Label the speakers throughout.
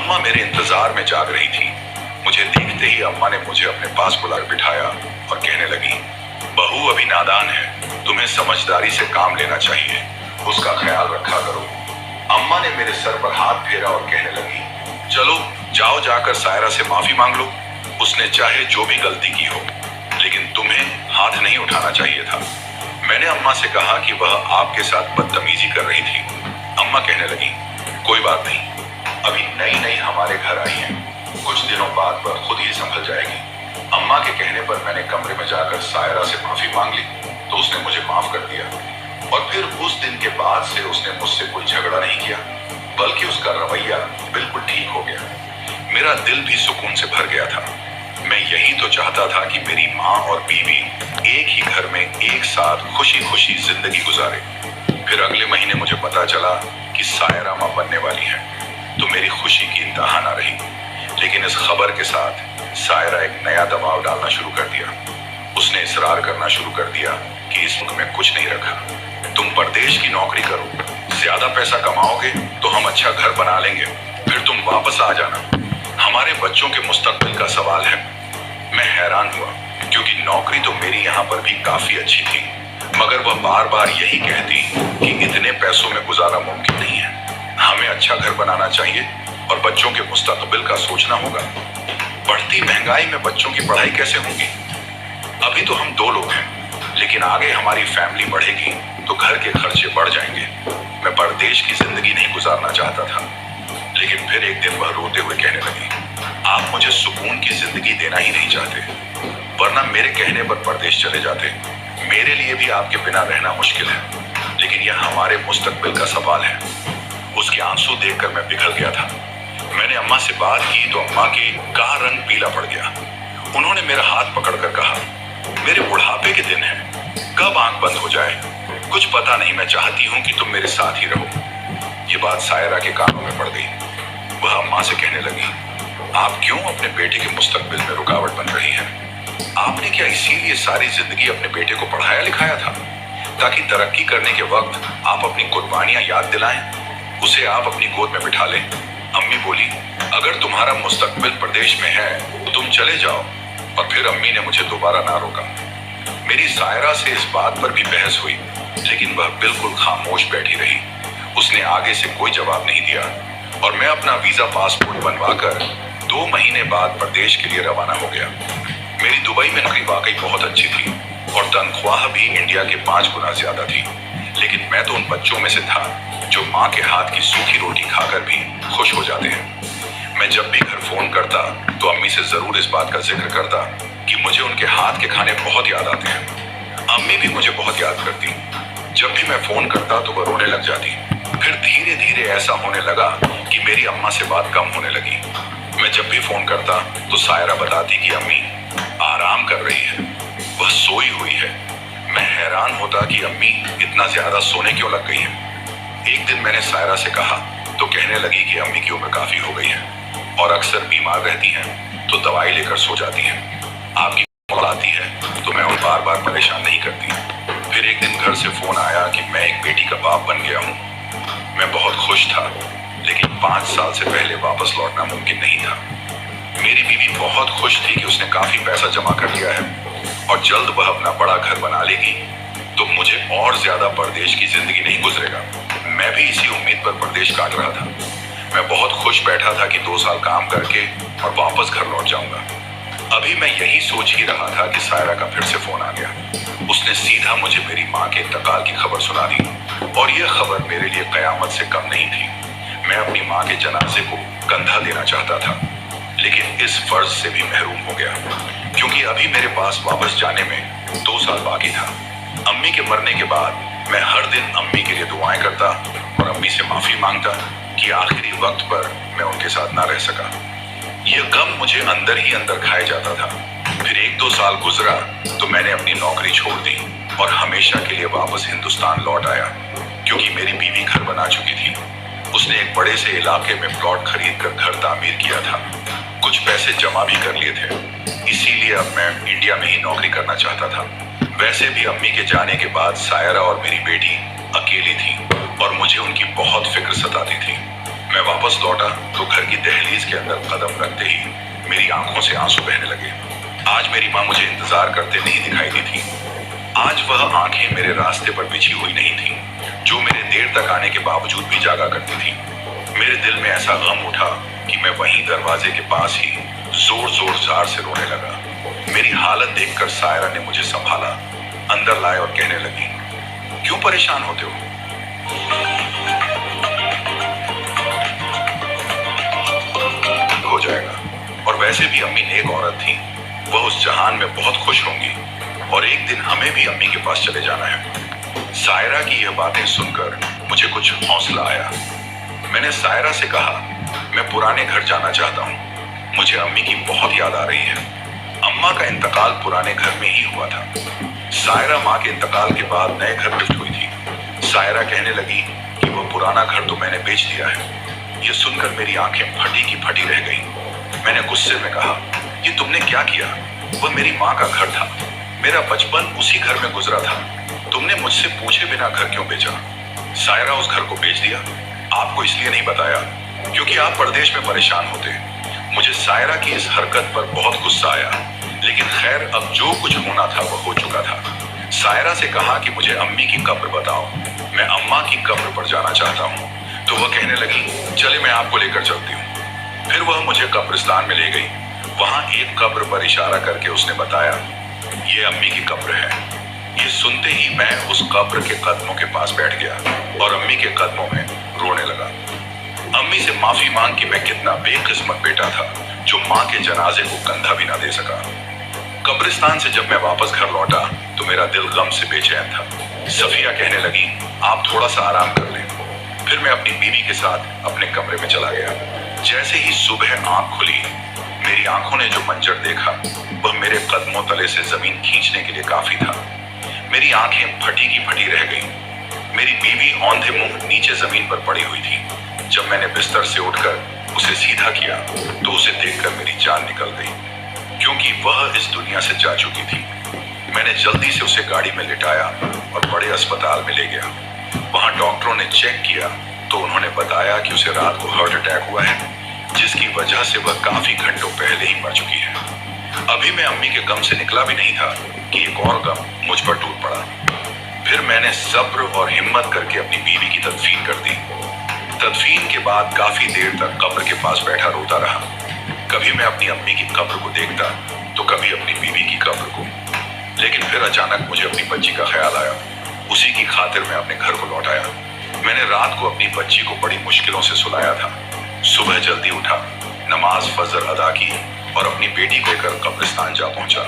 Speaker 1: अम्मा मेरे इंतजार में जाग रही थी। मुझे देखते ही अम्मा ने मुझे अपने पास बुलाकर बिठाया और कहने लगी, बहू अभी नादान है, तुम्हें समझदारी से काम लेना चाहिए, उसका ख्याल रखा करो। अम्मा ने मेरे सर पर हाथ फेरा और कहने लगी, चलो जाओ जाकर सायरा से माफी मांग लो, उसने चाहे जो भी गलती की हो, लेकिन तुम्हें हाथ नहीं उठाना चाहिए था। मैंने अम्मा से कहा कि वह आपके साथ बदतमीजी कर रही थी। अम्मा कहने लगी, कोई बात नहीं, अभी नई नई हमारे घर आई है, कुछ दिनों बाद वह खुद ही संभल जाएगी। अम्मा के कहने पर मैंने कमरे में जाकर सायरा से माफी मांग ली तो उसने मुझे माफ कर दिया और फिर उस दिन के बाद से उसने मुझसे कोई झगड़ा नहीं किया, बल्कि उसका रवैया बिल्कुल ठीक हो गया। मेरा दिल भी सुकून से भर गया था। मैं यही तो चाहता था कि मेरी माँ और बीवी एक ही घर में एक साथ खुशी खुशी जिंदगी गुजारे। फिर अगले महीने मुझे पता चला कि सायरा माँ बनने वाली है, तो मेरी खुशी की इंतहा न रही। लेकिन इस खबर के साथ सायरा एक नया दबाव डालना शुरू कर दिया। उसने इसरार करना शुरू कर दिया कि इस मुल्क में कुछ नहीं रखा, तुम परदेश की नौकरी करो, ज्यादा पैसा कमाओगे तो हम अच्छा घर बना लेंगे, फिर तुम वापस आ जाना, हमारे बच्चों के मुस्तकबिल का सवाल है। मैं हैरान हुआ क्योंकि नौकरी तो मेरी यहाँ पर भी काफी अच्छी थी, मगर वह बार बार यही कहती कि इतने पैसों में गुजारा मुमकिन नहीं है, हमें अच्छा घर बनाना चाहिए और बच्चों के मुस्तकबिल का सोचना होगा। बढ़ती महंगाई में बच्चों की पढ़ाई कैसे होगी? अभी तो हम 2 लोग हैं, लेकिन आगे हमारी फैमिली बढ़ेगी तो घर के खर्चे बढ़ जाएंगे। मैं परदेश की जिंदगी नहीं गुजारना चाहता था। लेकिन फिर एक दिन वह रोते हुए कहने लगी, आप मुझे सुकून की जिंदगी देना ही नहीं चाहते, वरना मेरे कहने पर परदेश चले जाते। मेरे लिए भी आपके बिना रहना मुश्किल है, लेकिन यह हमारे मुस्तकबिल का सवाल है। उसके आंसू देखकर मैं पिघल गया था। मैंने अम्मा से बात की तो अम्मा का रंग पीला पड़ गया। उन्होंने मेरा हाथ पकड़कर कहा, मेरे बुढ़ापे के दिन है, कब आंख बंद हो जाए कुछ पता नहीं, मैं चाहती हूँ कि तुम मेरे साथ ही रहो। ये बात सायरा के कानों में पड़ गई। वह अम्मा से कहने लगी, आप क्यों अपने बेटे के मुस्तकबिल में रुकावट बन रही है? आपने क्या इसीलिए सारी जिंदगी अपने बेटे को पढ़ाया लिखाया था ताकि तरक्की करने के वक्त आप अपनी कुर्बानियां याद दिलाएं, उसे आप अपनी गोद में बिठा लें? अम्मी बोली, अगर तुम्हारा मुस्तकबिल प्रदेश में है तो तुम चले जाओ। और फिर अम्मी ने मुझे दोबारा ना रोका। मेरी सायरा से इस बात पर भी बहस हुई, लेकिन वह बिल्कुल खामोश बैठी रही। उसने आगे से कोई जवाब नहीं दिया और मैं अपना वीजा पासपोर्ट बनवाकर 2 महीने बाद प्रदेश के लिए रवाना हो गया। मेरी दुबई में नौकरी वाकई बहुत अच्छी थी और तनख्वाह भी इंडिया के 5 गुना ज्यादा थी, लेकिन मैं तो उन बच्चों में से था जो माँ के हाथ की सूखी रोटी खाकर भी खुश हो जाते हैं। मैं जब भी घर फोन करता तो अम्मी से जरूर इस बात का जिक्र करता कि मुझे उनके हाथ के खाने बहुत याद आते हैं। अम्मी भी मुझे बहुत याद करती। जब भी मैं फोन करता तो वह रोने लग जाती। फिर धीरे धीरे ऐसा होने लगा कि मेरी अम्मा से बात कम होने लगी। मैं जब भी फोन करता तो सायरा बताती कि अम्मी आराम कर रही है, वह सोई हुई है। मैं हैरान होता कि अम्मी इतना ज्यादा सोने क्यों लग गई है। एक दिन मैंने सायरा से कहा तो कहने लगी कि अम्मी की उम्र काफी हो गई है और अक्सर बीमार रहती हैं तो दवाई लेकर सो जाती हैं। आपकी कॉल आती है तो मैं उन्हें बार बार परेशान नहीं करती। फिर एक दिन घर से फोन आया कि मैं एक बेटी का बाप बन गया हूँ। मैं बहुत खुश था, लेकिन 5 साल से पहले वापस लौटना मुमकिन नहीं था। मेरी बीवी बहुत खुश थी कि उसने काफी पैसा जमा कर लिया है और जल्द वह अपना बड़ा घर बना लेगी, तो मुझे और ज्यादा परदेश की जिंदगी नहीं गुजरेगा। मैं भी इसी उम्मीद पर परदेश काट रहा था। मैं बहुत खुश बैठा था कि 2 साल काम करके और वापस घर लौट जाऊंगा। अभी मैं यही सोच ही रहा था कि सायरा का फिर से फोन आ गया। उसने सीधा मुझे मेरी माँ के इंतकाल की खबर सुना दी और यह खबर मेरे लिए कयामत से कम नहीं थी। मैं अपनी माँ के जनाजे को कंधा देना चाहता था, लेकिन इस फर्ज से भी महरूम हो गया क्योंकि अभी मेरे पास वापस जाने में 2 साल बाकी था। अम्मी के मरने के बाद मैं हर दिन अम्मी के लिए दुआएं करता और अम्मी से माफी मांगता कि आखिरी वक्त पर मैं उनके साथ ना रह सका। यह गम मुझे अंदर ही अंदर खाए जाता था। फिर 1-2 साल गुजरा तो मैंने अपनी नौकरी छोड़ दी और हमेशा के लिए वापस हिंदुस्तान लौट आया क्योंकि मेरी बीवी घर बना चुकी थी। उसने एक बड़े से इलाके में प्लॉट खरीद कर घर तामीर किया था। कुछ पैसे जमा भी कर लिए थे, इसीलिए अब मैं इंडिया में ही नौकरी करना चाहता था। वैसे भी अम्मी के जाने के बाद सायरा और मेरी बेटी अकेली थी और मुझे उनकी बहुत फिक्र सताती थी। मैं वापस लौटा तो घर की दहलीज के अंदर कदम रखते ही मेरी आंखों से आंसू बहने लगे। आज मेरी माँ मुझे इंतजार करते नहीं दिखाई दी थी। आज वह आंखें मेरे रास्ते पर बिछी हुई नहीं थी, जो मेरे देर तक आने के बावजूद भी जागा करती थी। मेरे दिल में ऐसा गम उठा कि मैं वहीं दरवाजे के पास ही जोर जार से रोने लगा। मेरी हालत देखकर सायरा ने मुझे संभाला, अंदर लाए और कहने लगी, क्यों परेशान होते हो? हो जाएगा। और वैसे भी अम्मी नेक औरत थी, वह उस जहान में बहुत खुश होंगी और एक दिन हमें भी अम्मी के पास चले जाना है। सायरा की यह बातें सुनकर मुझे कुछ हौसला आया। मैंने सायरा से कहा, मैं पुराने घर जाना चाहता हूँ, मुझे अम्मी की बहुत याद आ रही है। अम्मा का इंतकाल पुराने घर में ही हुआ था। सायरा माँ के इंतकाल के बाद नए घर शिफ्ट हुई थी। सायरा कहने लगी कि वह पुराना घर तो मैंने बेच दिया है। ये सुनकर मेरी आंखें फटी की फटी रह गईं। मैंने गुस्से में कहा, ये तुमने क्या किया? वह मेरी माँ का घर था, मेरा बचपन उसी घर में गुजरा था। तुमने मुझसे पूछे बिना घर क्यों बेचा? सायरा उस घर को बेच दिया, आपको इसलिए नहीं बताया क्योंकि आप परदेश में परेशान होते। मुझे सायरा की इस हरकत पर बहुत गुस्सा आया, लेकिन खैर अब जो कुछ होना था वह हो चुका था। सायरा से कहा कि मुझे अम्मी की कब्र बताओ, मैं अम्मा की कब्र पर जाना चाहता हूँ। तो वह कहने लगी, चले मैं आपको लेकर चलती हूँ। फिर वह मुझे कब्रिस्तान में ले गई। वहां एक कब्र पर इशारा करके उसने बताया, ये अम्मी की कब्र है। ये सुनते ही मैं उस कब्र के कदमों के पास बैठ गया और अम्मी के कदमों में रोने लगा। अम्मी से माफी मांग कि मैं कितना बेकिस्मत बेटा था जो माँ के जनाजे को कंधा भी ना दे सका। कब्रिस्तान से जब मैं वापस घर लौटा तो मेरा दिल गम से बेचैन था। सफिया कहने लगी, आप थोड़ा सा आराम कर लें। फिर मैं अपनी बीवी के साथ अपने कमरे में चला गया। जैसे ही सुबह आंख खुली, मेरी आंखों ने जो मंजर देखा वह मेरे कदमों तले से जमीन खींचने के लिए काफी था। मेरी आंखें फटी की फटी रह गईं। मेरी बीवी औंधे मुंह नीचे जमीन पर पड़ी हुई थी। जब मैंने बिस्तर से उठकर उसे सीधा किया तो उसे देखकर मेरी जान निकल गई, क्योंकि वह इस दुनिया से जा चुकी थी। मैंने जल्दी से उसे गाड़ी में लिटाया और बड़े अस्पताल में ले गया। वहां डॉक्टरों ने चेक किया तो उन्होंने बताया कि उसे रात को हार्ट अटैक हुआ है, जिसकी वजह से वह काफी घंटों पहले ही मर चुकी है। अभी मैं अम्मी के गम से निकला भी नहीं था कि एक और गम मुझ पर टूट पड़ा। फिर मैंने सब्र और हिम्मत करके अपनी बीवी की तदफीन कर दी। तदफीन के बाद काफी देर तक कब्र के पास बैठा रोता रहा। कभी मैं अपनी अम्मी की कब्र को देखता तो कभी अपनी बीवी की कब्र को, लेकिन फिर अचानक मुझे अपनी बच्ची का ख्याल आया। उसी की खातिर मैं अपने घर को लौट आया। मैंने रात को अपनी बच्ची को बड़ी मुश्किलों से सुलाया था। सुबह जल्दी उठा, नमाज फजर अदा की और अपनी बेटी को लेकर कब्रिस्तान जा पहुंचा।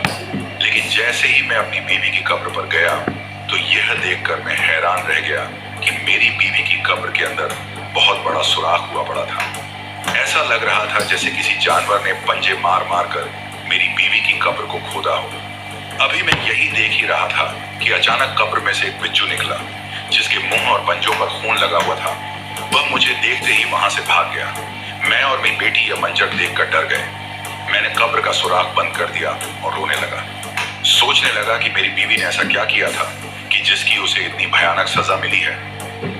Speaker 1: लेकिन जैसे ही मैं अपनी बीवी की कब्र पर गया तो यह देखकर मैं हैरान रह गया कि मेरी बीवी की कब्र के अंदर बहुत बड़ा सुराख हुआ पड़ा था। ऐसा लग रहा था जैसे किसी जानवर ने पंजे मार मार कर मेरी बीवी की कब्र को खोदा हो। अभी मैं यही देख ही रहा था कि अचानक कब्र में से एक बिच्छू निकला, जिसके मुंह और पंजों पर खून लगा हुआ था। वह मुझे देखते ही वहां से भाग गया। मैं और मेरी बेटी यह मंजर देखकर डर गए। मैंने कब्र का सुराख बंद कर दिया और रोने लगा। सोचने लगा कि मेरी बीवी ने ऐसा क्या किया था कि जिसकी उसे इतनी भयानक सजा मिली है।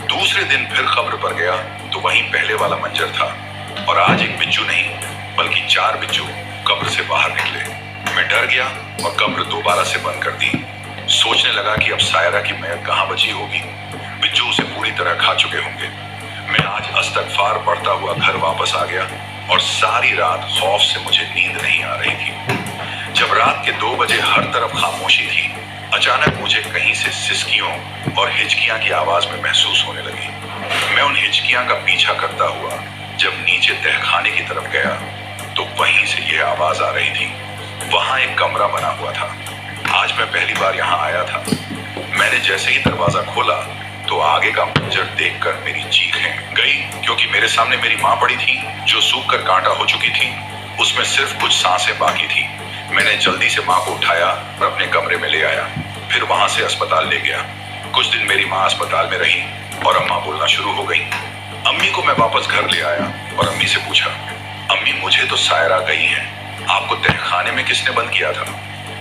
Speaker 1: दूसरे दिन फिर कब्र पर गया तो वहीं पहले वाला मंजर था और आज एक बिच्छू नहीं बल्कि 4 बिच्छू कब्र से बाहर निकले। मैं डर गया और कब्र दोबारा से बंद कर दी। सोचने लगा कि अब सायरा की मैयत कहाँ बची होगी। बिच्छू उसे पूरी तरह खा चुके होंगे। मैं आज इस्तगफार पढ़ता हुआ घर वापस आ गया और सारी रात खौफ से मुझे नींद नहीं आ रही थी। जब रात के 2 बजे हर तरफ खामोशी थी, अचानक मुझे कहीं से सिसकियों और हिचकियां की आवाज में महसूस होने लगी। मैं उन हिचकियां का पीछा करता हुआ जब नीचे तहखाने की तरफ गया तो वहीं से यह आवाज आ रही थी। वहां एक कमरा बना हुआ था। आज मैं पहली बार यहाँ आया था। मैंने जैसे ही दरवाजा खोला तो आगे का मंजर देखकर मेरी चीखें गई, क्योंकि मेरे सामने मेरी माँ पड़ी थी जो सूख कर कांटा हो चुकी थी। उसमें सिर्फ कुछ सांसें बाकी थी। मैंने जल्दी से माँ को उठाया और अपने कमरे में ले आया। फिर वहां से अस्पताल ले गया। कुछ दिन मेरी माँ अस्पताल में रही और अम्मा बोलना शुरू हो गई। अम्मी को मैं वापस घर ले आया और अम्मी से पूछा, अम्मी मुझे तो सायरा गई है, आपको तहखाने में किसने बंद किया था?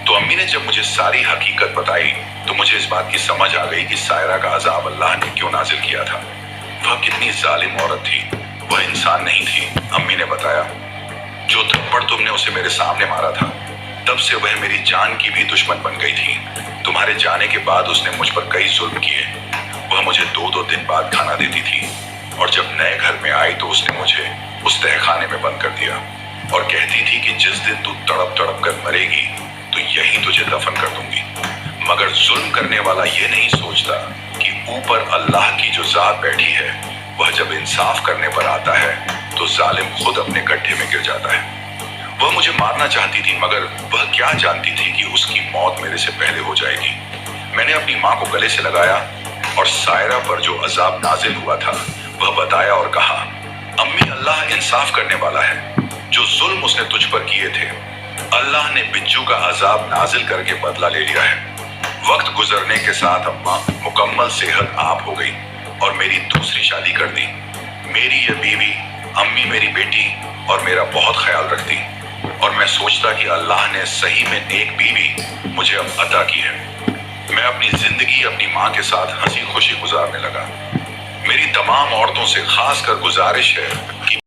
Speaker 1: तो अम्मी ने जब मुझे सारी हकीकत बताई तो मुझे इस बात की समझ आ गई कि सायरा का अजाब अल्लाह ने क्यों नाजिल किया था। वह कितनी जालिम औरत थी, वह इंसान नहीं थी। अम्मी ने बताया, उसे मेरे सामने मारा था, तब से वह मेरी जान की भी दुश्मन बन गई थी। तुम्हारे जाने के बाद उसने मुझ पर कई जुल्म किए। वह मुझे 2-2 दिन बाद खाना देती थी और जब नए घर में आई तो उसने मुझे उस तहखाने में बंद कर दिया और कहती थी कि जिस दिन तू तड़प तड़प कर मरेगी तो यहीं तुझे दफन कर दूंगी। मगर जुल्म करने वाला ये नहीं सोचता कि ऊपर अल्लाह की जो जात बैठी है, वह जब इंसाफ करने पर आता है तो जालिम खुद अपने गड्ढे में गिर जाता है। वह मुझे मारना चाहती थी, मगर वह क्या जानती थी कि उसकी मौत मेरे से पहले हो जाएगी। मैंने अपनी माँ को गले से लगाया और सायरा पर जो अजाब नाजिल हुआ था वह बताया और कहा, अम्मी, अल्लाह इंसाफ करने वाला है। जो जुल्म उसने तुझ पर किए थे, अल्लाह ने बिज्जू का अजाब नाजिल करके बदला ले लिया है। वक्त गुजरने के साथ अम्मा मुकम्मल सेहत आब हो गई और मेरी दूसरी शादी कर दी। मेरी ये बीवी अम्मी मेरी बेटी और मेरा बहुत ख्याल रखती और मैं सोचता कि अल्लाह ने सही में नेक बीवी मुझे अब अता की है। मैं अपनी जिंदगी अपनी माँ के साथ हंसी खुशी गुजारने लगा। मेरी तमाम औरतों से खास कर गुजारिश है कि